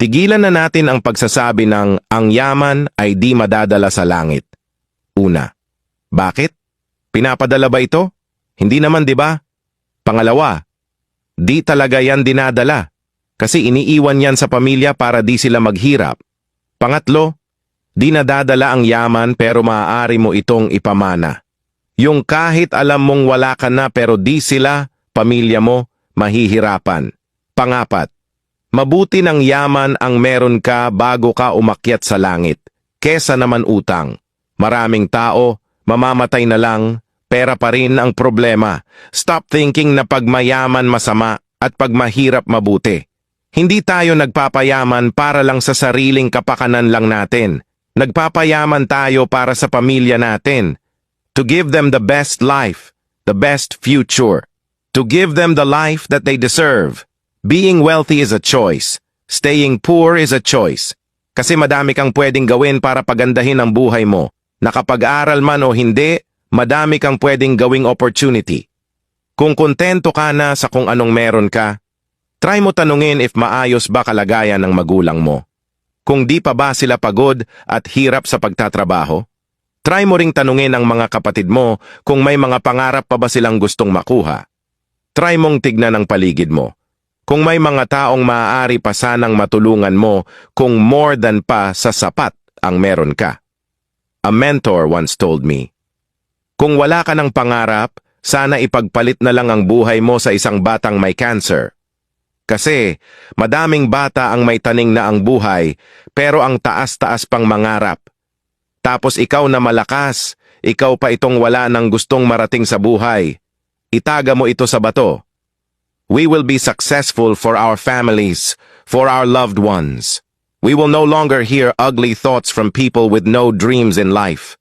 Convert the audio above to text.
Tigilan na natin ang pagsasabi ng ang yaman ay di madadala sa langit. Una, bakit? Pinapadala ba ito? Hindi naman, di ba? Pangalawa, di talaga yan dinadala. Kasi iniiwan yan sa pamilya para di sila maghirap. Pangatlo, di nadadala ang yaman pero maaari mo itong ipamana. Yung kahit alam mong wala ka na pero di sila, pamilya mo, mahihirapan. Pangapat, mabuti ng yaman ang meron ka bago ka umakyat sa langit, kesa naman utang. Maraming tao, mamamatay na lang, pera pa rin ang problema. Stop thinking na pag mayaman masama at pag mahirap mabuti. Hindi tayo nagpapayaman para lang sa sariling kapakanan lang natin. Nagpapayaman tayo para sa pamilya natin. To give them the best life, the best future. To give them the life that they deserve. Being wealthy is a choice. Staying poor is a choice. Kasi madami kang pwedeng gawin para pagandahin ang buhay mo. Nakapag-aral man o hindi, madami kang pwedeng gawing opportunity. Kung kontento ka na sa kung anong meron ka, try mo tanungin if maayos ba kalagayan ng magulang mo. Kung di pa ba sila pagod at hirap sa pagtatrabaho, try mo ring tanungin ang mga kapatid mo kung may mga pangarap pa ba silang gustong makuha. Try mong tignan ang paligid mo. Kung may mga taong maaari pa sanang matulungan mo kung more than pa sa sapat ang meron ka. A mentor once told me, kung wala ka ng pangarap, sana ipagpalit na lang ang buhay mo sa isang batang may cancer. Kasi madaming bata ang may taning na ang buhay pero ang taas-taas pang mangarap. Tapos ikaw na malakas, ikaw pa itong wala ng gustong marating sa buhay. Itaga mo ito sa bato. We will be successful for our families, for our loved ones. We will no longer hear ugly thoughts from people with no dreams in life.